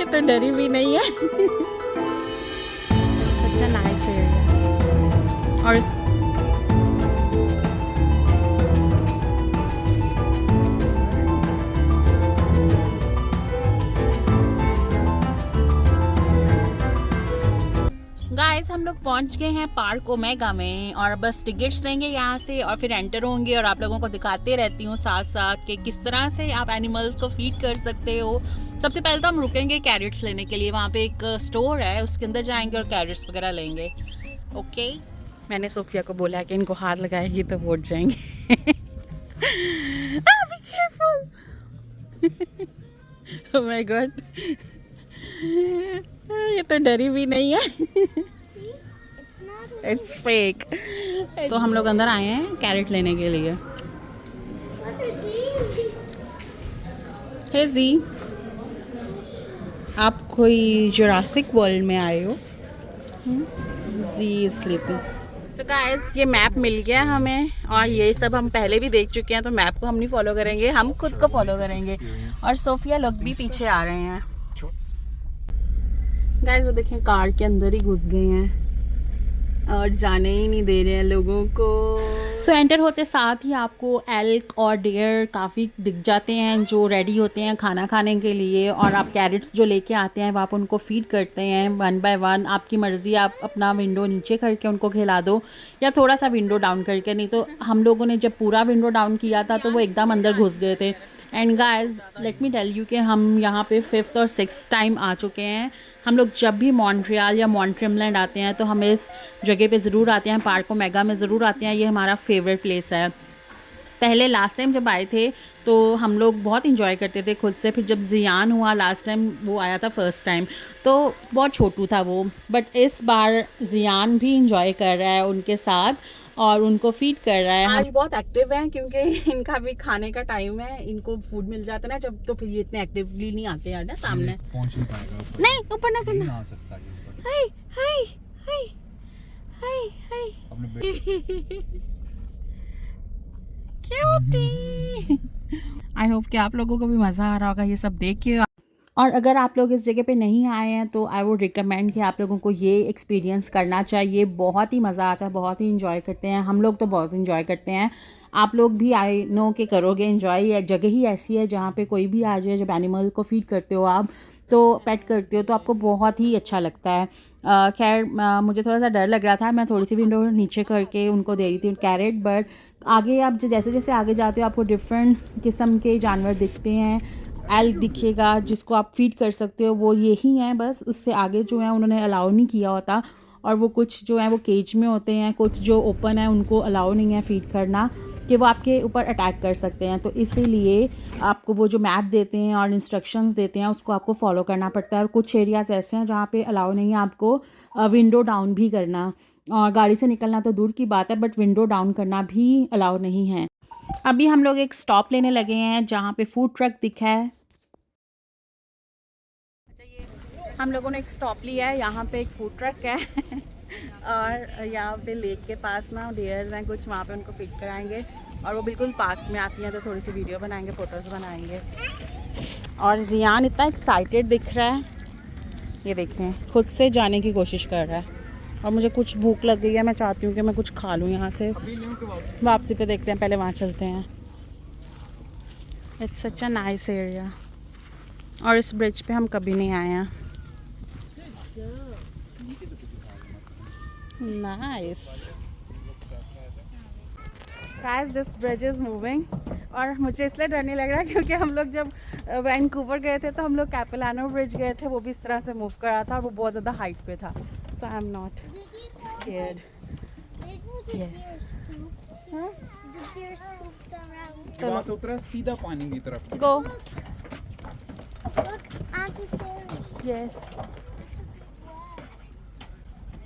तो डरी भी नहीं है। सच अ नाइस एरिया। और गाइस हम लोग पहुंच गए हैं पार्क ओमेगा में और बस टिकट्स लेंगे यहाँ से और फिर एंटर होंगे और आप लोगों को दिखाते रहती हूँ साथ साथ कि किस तरह से आप एनिमल्स को फीड कर सकते हो। सबसे पहले तो हम रुकेंगे कैरेट्स लेने के लिए, वहाँ पे एक स्टोर है उसके अंदर जाएंगे और कैरेट्स वगैरह लेंगे। ओके, मैंने सोफिया को बोला कि इनको हाथ लगाएगी तो वो उठ जाएंगे। Be careful. Oh my God, ये तो डरी भी नहीं है। It's fake. तो हम लोग अंदर आए हैं कैरेट लेने के लिए। हे जी, आप कोई जुरासिक वर्ल्ड में आए हो? जी स्लीपिंग। तो गाइस ये मैप मिल गया हमें और ये सब हम पहले भी देख चुके हैं, तो मैप को हम नहीं फॉलो करेंगे, हम खुद को फॉलो करेंगे। और सोफिया लोग भी पीछे आ रहे हैं। गाइस वो देखें कार के अंदर ही घुस गए हैं और जाने ही नहीं दे रहे हैं लोगों को। सो एंटर होते साथ ही आपको एल्क और डियर काफ़ी दिख जाते हैं जो रेडी होते हैं खाना खाने के लिए, और आप कैरेट्स जो लेके आते हैं आप उनको फीड करते हैं 1 बाय 1। आपकी मर्ज़ी, आप अपना विंडो नीचे करके उनको खिला दो या थोड़ा सा विंडो डाउन करके। नहीं तो हम लोगों ने जब पूरा विंडो डाउन किया था तो वो एकदम अंदर घुस गए थे। And guys let me tell you कि हम यहाँ पे 5th और 6th टाइम आ चुके हैं। हम लोग जब भी मॉन्ट्रियल या मॉन्ट्रिमलैंड आते हैं तो हम इस जगह पे ज़रूर आते हैं, पार्क ओमेगा में ज़रूर आते हैं। ये हमारा फेवरेट प्लेस है। पहले लास्ट टाइम जब आए थे तो हम लोग बहुत इंजॉय करते थे खुद से। फिर जब जियान हुआ लास्ट टाइम, वो आया था फर्स्ट टाइम, तो बहुत छोटू था वो, बट इस बार जियान भी इंजॉय कर रहा है उनके साथ और उनको फीड कर रहा है। आज बहुत एक्टिव हैं क्योंकि इनका भी खाने का टाइम है, इनको फूड मिल जाता है ना जब, तो फिर ये इतने एक्टिवली नहीं आते हैं ना सामने। पहुंच नहीं पाएगा ऊपर। नहीं ऊपर ना करना। आ सकता है ऊपर। हाय हाय हाय हाय हाय अपने क्यूटी। आई होप कि आप लोगों को भी मज़ा आ रहा होगा ये सब देख के। और अगर आप लोग इस जगह पे नहीं आए हैं तो आई वुड रिकमेंड कि आप लोगों को ये एक्सपीरियंस करना चाहिए। बहुत ही मज़ा आता है, बहुत ही इंजॉय करते हैं हम लोग, तो बहुत इंजॉय करते हैं। आप लोग भी आई नो के करोगे इंजॉय। ये जगह ही ऐसी है जहाँ पे कोई भी आ जाए, जब एनिमल को फीड करते हो आप तो पेट करते हो तो आपको बहुत ही अच्छा लगता है। खैर मुझे थोड़ा सा डर लग रहा था, मैं थोड़ी सी विंडो नीचे करके उनको दे रही थी कैरेट, बट आगे आप जैसे जैसे आगे जाते हो आपको डिफरेंट किस्म के जानवर दिखते हैं। एल्क दिखेगा जिसको आप फीड कर सकते हो, वो यही हैं बस, उससे आगे जो है उन्होंने अलाउ नहीं किया होता। और वो कुछ जो है वो केज में होते हैं, कुछ जो ओपन है उनको अलाउ नहीं है फीड करना कि वो आपके ऊपर अटैक कर सकते हैं। तो इसीलिए आपको वो जो मैप देते हैं और इंस्ट्रक्शंस देते हैं उसको आपको फॉलो करना पड़ता है। और कुछ एरियाज़ ऐसे हैं जहाँ पे अलाउ नहीं है आपको विंडो डाउन भी करना, और गाड़ी से निकलना तो दूर की बात है बट विंडो डाउन करना भी अलाउ नहीं है। अभी हम लोग एक स्टॉप लेने लगे हैं जहाँ पे फूड ट्रक दिखा है। हम लोगों ने एक स्टॉप लिया है, यहाँ पे एक फूड ट्रक है और यहाँ पे लेक के पास ना डियर्स हैं कुछ, वहाँ पे उनको फीड कराएंगे और वो बिल्कुल पास में आती हैं तो थोड़ी सी वीडियो बनाएंगे, फ़ोटोज़ बनाएंगे। और जियान इतना एक्साइटेड दिख रहा है, ये देखें खुद से जाने की कोशिश कर रहा है। और मुझे कुछ भूख लग गई है, मैं चाहती हूँ कि मैं कुछ खा लूँ यहाँ से। वापसी पे देखते हैं, पहले वहाँ चलते हैं। It's such a nice area और इस ब्रिज पे हम कभी नहीं आए हैं। Nice guys, this bridge is moving. और मुझे इसलिए डर नहीं लग रहा क्योंकि हम लोग जब वैंकूवर गए थे तो हम लोग कैपेलानो ब्रिज गए थे, वो भी इस तरह से मूव कर रहा था और वो बहुत ज़्यादा हाइट पे था। So I am not scared. Yes चलो उतरा सीधा पानी की तरफ। Go. Yes.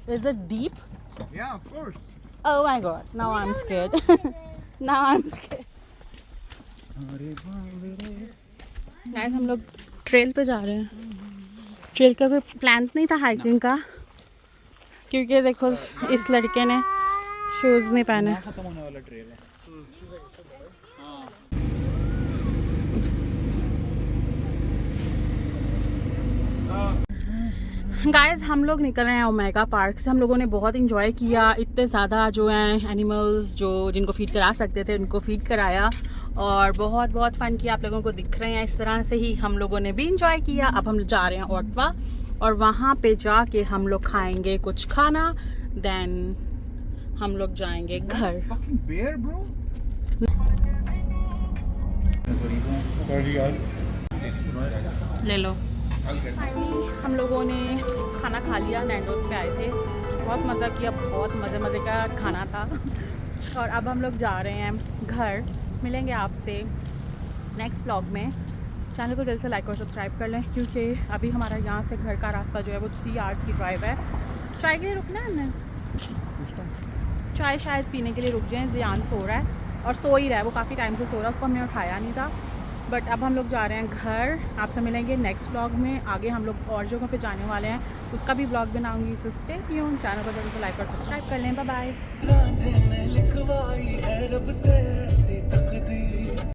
Is it deep? Yeah, of course. Oh my god, now I'm scared. Now I'm scared. Guys, हम लोग ट्रेल पे जा रहे हैं। ट्रेल का कोई प्लान नहीं था हाइकिंग का, क्योंकि देखो इस लड़के ने शूज़ नहीं पहने। खत्म होने वाला ट्रेल है। गाइस हम लोग निकल रहे हैं ओमेगा पार्क से। हम लोगों ने बहुत इंजॉय किया, इतने ज़्यादा जो हैं एनिमल्स जो जिनको फीड करा सकते थे उनको फीड कराया और बहुत बहुत फ़न किया। आप लोगों को दिख रहे हैं, इस तरह से ही हम लोगों ने भी इंजॉय किया। अब हम जा रहे हैं ओटवा और वहाँ पे जाके हम लोग खाएंगे कुछ खाना, देन हम लोग जाएंगे घर। Fucking bear, bro. ले लो। हम लोगों ने खाना खा लिया, नैंडोस पे आए थे, बहुत मज़ा किया, बहुत मज़े का खाना था। और अब हम लोग जा रहे हैं घर। मिलेंगे आपसे नेक्स्ट व्लॉग में। चैनल को जल्द से लाइक और सब्सक्राइब कर लें क्योंकि अभी हमारा यहाँ से घर का रास्ता जो है वो 3 आवर्स की ड्राइव है। चाय के लिए रुकना है हमें, चाय शायद पीने के लिए रुक जाएँ। ज़ियान सो रहा है और सो ही रहा है, वो काफ़ी टाइम से सो रहा है, उसको हमने उठाया नहीं था। बट अब हम लोग जा रहे हैं घर। आपसे मिलेंगे नेक्स्ट व्लॉग में। आगे हम लोग और जगहों पे जाने वाले हैं, उसका भी व्लॉग बनाऊंगी। सो स्टे ट्यून, चैनल को जल्दी से लाइक और सब्सक्राइब कर लें। Bye bye.